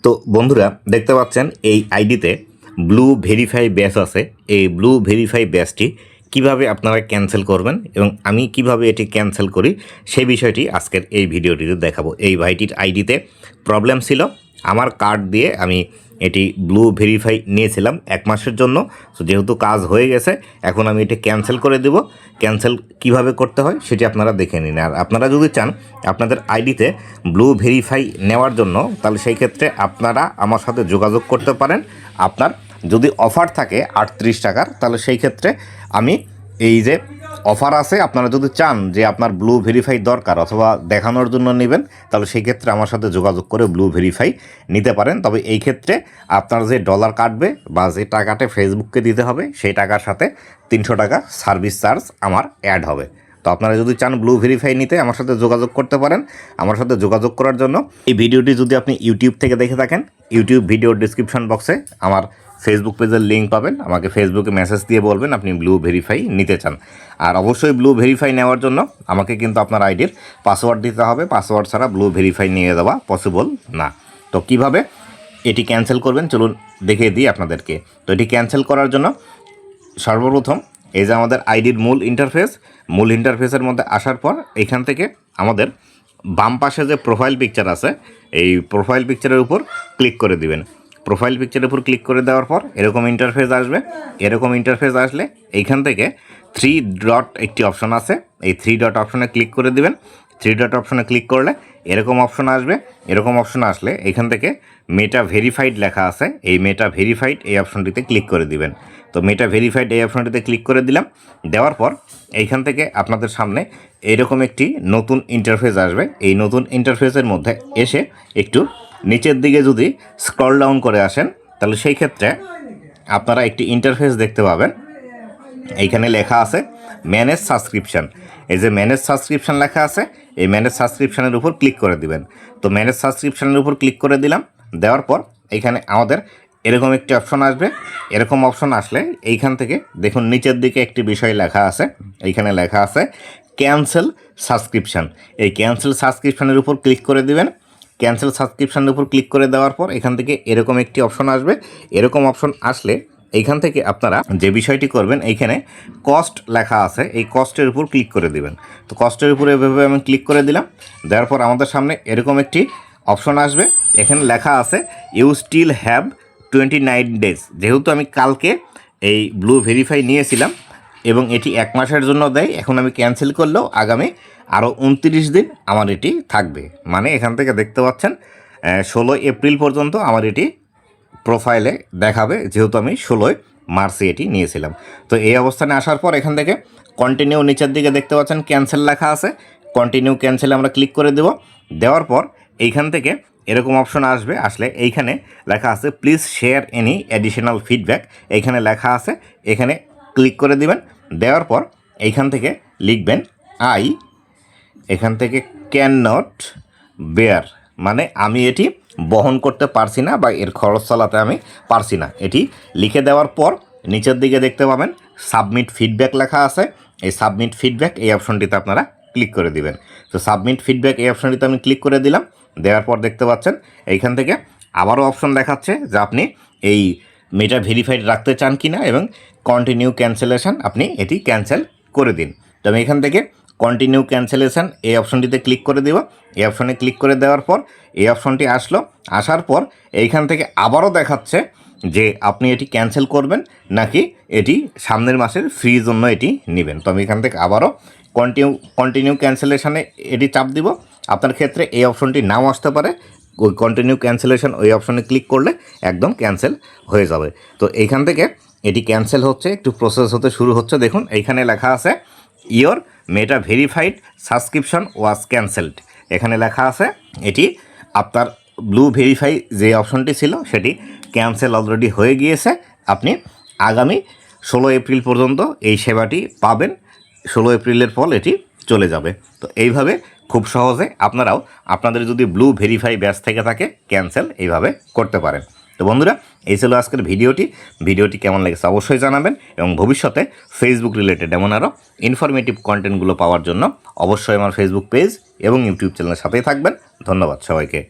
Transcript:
তো বন্ধুরা দেখতে পাচ্ছেন এই আইডিতে ব্লু ভেরিফাই ব্যাচ আছে। এই ব্লু ভেরিফাই ব্যাচটি কিভাবে আপনারা ক্যান্সেল করবেন এবং আমি কিভাবে এটি ক্যান্সেল করি সেই বিষয়টি আজকের এই ভিডিওটিতে দেখাবো। এই ভাইটির আইডিতে প্রবলেম ছিল, আমার কার্ড দিয়ে আমি এটি ব্লু ভেরিফাই নিয়েছিলাম 1 মাসের জন্য। তো যেহেতু কাজ হয়ে গেছে এখন আমি এটি ক্যান্সেল করে দেব। ক্যান্সেল কিভাবে করতে হয় সেটি আপনারা দেখে নিন। আর আপনারা যদি চান আপনাদের আইডিতে ব্লু ভেরিফাই নেওয়ার জন্য তাহলে সেই ক্ষেত্রে আপনারা আমার সাথে যোগাযোগ করতে পারেন। আপনার যদি অফার থাকে 38 টাকার তাহলে সেই ক্ষেত্রে আমি এই যে অফার আছে, আপনারা যদি চান যে আপনার ব্লু ভেরিফাই দরকার অথবা দেখানোর জন্য নেবেন তাহলে সেই ক্ষেত্রে আমার সাথে যোগাযোগ করে ব্লু ভেরিফাই নিতে পারেন। তবে এই ক্ষেত্রে আপনার যে ডলার কাটবে বা যে টাকাটা ফেসবুককে দিতে হবে সেই টাকার সাথে 300 টাকা সার্ভিস চার্জ আমার অ্যাড হবে। তো আপনারা যদি চান ব্লু ভেরিফাই নিতে আমার সাথে যোগাযোগ করতে পারেন। আমার সাথে যোগাযোগ করার জন্য এই ভিডিওটি যদি আপনি ইউটিউব থেকে দেখে থাকেন, ইউটিউব ভিডিওর ডিসক্রিপশন বক্সে আমার ফেসবুক পেজের লিঙ্ক পাবেন। আমাকে ফেসবুকে মেসেজ দিয়ে বলবেন আপনি ব্লু ভেরিফাই নিতে চান। আর অবশ্যই ব্লু ভেরিফাই নেওয়ার জন্য আমাকে কিন্তু আপনার আইডির পাসওয়ার্ড দিতে হবে। পাসওয়ার্ড ছাড়া ব্লু ভেরিফাই নিয়ে দেওয়া পসিবল না। তো কিভাবে এটি ক্যান্সেল করবেন চলুন দেখিয়ে দিই আপনাদেরকে। তো এটি ক্যান্সেল করার জন্য সর্বপ্রথম এই যে আমাদের আইডির মূল ইন্টারফেসের মধ্যে আসার পর এখান থেকে আমাদের বাম পাশে যে প্রোফাইল পিকচার আছে এই প্রোফাইল পিকচারের উপর ক্লিক করে দিবেন। প্রোফাইল পিকচারের উপর ক্লিক করে দেওয়ার পর এরকম ইন্টারফেস আসবে। এরকম ইন্টারফেস আসলে এইখান থেকে 3 ডট একটি অপশন আছে, এই 3 ডট অপশনে ক্লিক করে দিবেন। 3 ডট অপশনে ক্লিক করলে এরকম অপশন আসবে। এরকম অপশন আসলে এখান থেকে মেটা ভেরিফাইড লেখা আছে, এই মেটা ভেরিফাইড এই অপশনটিতে ক্লিক করে দিবেন। তো মেটা ভেরিফাইড এই অপশনটিতে ক্লিক করে দিলাম। দেওয়ার পর এইখান থেকে আপনাদের সামনে এরকম একটি নতুন ইন্টারফেস আসবে। এই নতুন ইন্টারফেসের মধ্যে এসে একটু নিচের দিকে যদি স্ক্রল ডাউন করে আসেন তাহলে সেই ক্ষেত্রে আপনারা একটি ইন্টারফেস দেখতে পাবেন। এইখানে লেখা আছে ম্যানেজ সাবস্ক্রিপশন। এই যে ম্যানেজ সাবস্ক্রিপশন লেখা আছে এই ম্যানেজ সাবস্ক্রিপশনের উপর ক্লিক করে দিবেন। তো ম্যানেজ সাবস্ক্রিপশনের উপর ক্লিক করে দিলাম। দেওয়ার পর এইখানে আমাদের এরকম একটি অপশন আসবে। এরকম অপশন আসলে এইখান থেকে দেখুন নিচের দিকে একটি বিষয় লেখা আছে, এইখানে লেখা আছে ক্যান্সেল সাবস্ক্রিপশন। এই ক্যান্সেল সাবস্ক্রিপশনের উপর ক্লিক করে দিবেন। ক্যান্সেল সাবস্ক্রিপশনের উপর ক্লিক করে দেওয়ার পর এখান থেকে এরকম একটি অপশন আসবে। এরকম অপশন আসলে এইখান থেকে আপনারা যে বিষয়টি করবেন এইখানে কস্ট লেখা আছে, এই কস্টের উপর ক্লিক করে দিবেন। তো কস্টের উপরে এভাবে আমি ক্লিক করে দিলাম। দেওয়ার পর আমাদের সামনে এরকম একটি অপশন আসবে। এখানে লেখা আছে ইউ স্টিল হ্যাভ 29 ডেজ। যেহেতু আমি কালকে এই ব্লু ভেরিফাই নিয়েছিলাম এবং এটি 1 মাসের জন্য দেয়, এখন আমি ক্যান্সেল করলেও আগামী আরও 29 দিন আমার এটি থাকবে। মানে এখান থেকে দেখতে পাচ্ছেন 16 এপ্রিল পর্যন্ত আমার এটি প্রোফাইলে দেখাবে, যেহেতু আমি 16 মার্চে এটি নিয়েছিলাম। তো এই অবস্থানে আসার পর এখান থেকে কন্টিনিউ নিচের দিকে দেখতে পাচ্ছেন ক্যান্সেল লেখা আছে। কন্টিনিউ ক্যান্সেলে আমরা ক্লিক করে দেব। দেওয়ার পর এইখান থেকে এরকম অপশন আসবে। আসলে এইখানে লেখা আছে please share any additional feedback, এইখানে লেখা আছে, এখানে ক্লিক করে দিবেন। দেওয়ার পর এইখান থেকে লিখবেন এখান থেকে ক্যান নট বেয়ার, মানে আমি এটি বহন করতে পারছি না বা এর খরচ চালাতে আমি পারছি না। এটি লিখে দেওয়ার পর নিচের দিকে দেখতে পাবেন সাবমিট ফিডব্যাক লেখা আছে। এই সাবমিট ফিডব্যাক এই অপশনটিতে আপনারা ক্লিক করে দিবেন। তো সাবমিট ফিডব্যাক এই অপশনটিতে আমি ক্লিক করে দিলাম। দেওয়ার পর দেখতে পাচ্ছেন এইখান থেকে আবারও অপশন দেখাচ্ছে যে আপনি এই মেটা ভেরিফাইড রাখতে চান কি না এবং কন্টিনিউ ক্যান্সেলেশন আপনি এটি ক্যান্সেল করে দিন। তো আমি এখান থেকে কন্টিনিউ ক্যান্সেলেশন এই অপশনটিতে ক্লিক করে দেব। এই অপশনে ক্লিক করে দেওয়ার পর এই অপশনটি আসলো। আসার পর এইখান থেকে আবারও দেখাচ্ছে যে আপনি এটি ক্যান্সেল করবেন নাকি এটি সামনের মাসের ফ্রি জন্য এটি নেবেন। তো আমি এখান থেকে আবারও কন্টিনিউ ক্যান্সেলেশনে এটি চাপ দিব। আপনার ক্ষেত্রে এই অপশনটি নাও আসতে পারে, ওই কন্টিনিউ ক্যান্সেলেশন ওই অপশনে ক্লিক করলে একদম ক্যান্সেল হয়ে যাবে। তো এইখান থেকে এটি ক্যান্সেল হচ্ছে, একটু প্রসেস হতে শুরু হচ্ছে। দেখুন এইখানে লেখা আছে your meta verified subscription was cancelled. এখানে লেখা আছে এটি আপনার ব্লু ভেরিফাই যে অপশনটি ছিল সেটি ক্যান্সেল অলরেডি হয়ে গিয়েছে। আপনি আগামী 16 এপ্রিল পর্যন্ত এই সেবাটি পাবেন। 16 এপ্রিলের পর এটি চলে যাবে। তো এইভাবে খুব সহজে আপনারাও আপনাদের যদি ব্লু ভেরিফাই ব্যাচ থেকে থাকে ক্যান্সেল এইভাবে করতে পারেন। তো বন্ধুরা এই ছিল আজকের ভিডিওটি কেমন লেগেছে অবশ্যই জানাবেন এবং ভবিষ্যতে ফেসবুক রিলেটেড এমন আরও ইনফরমেটিভ কন্টেন্টগুলো পাওয়ার জন্য অবশ্যই আমার ফেসবুক পেজ এবং ইউটিউব চ্যানেলের সাথেই থাকবেন। ধন্যবাদ সবাইকে।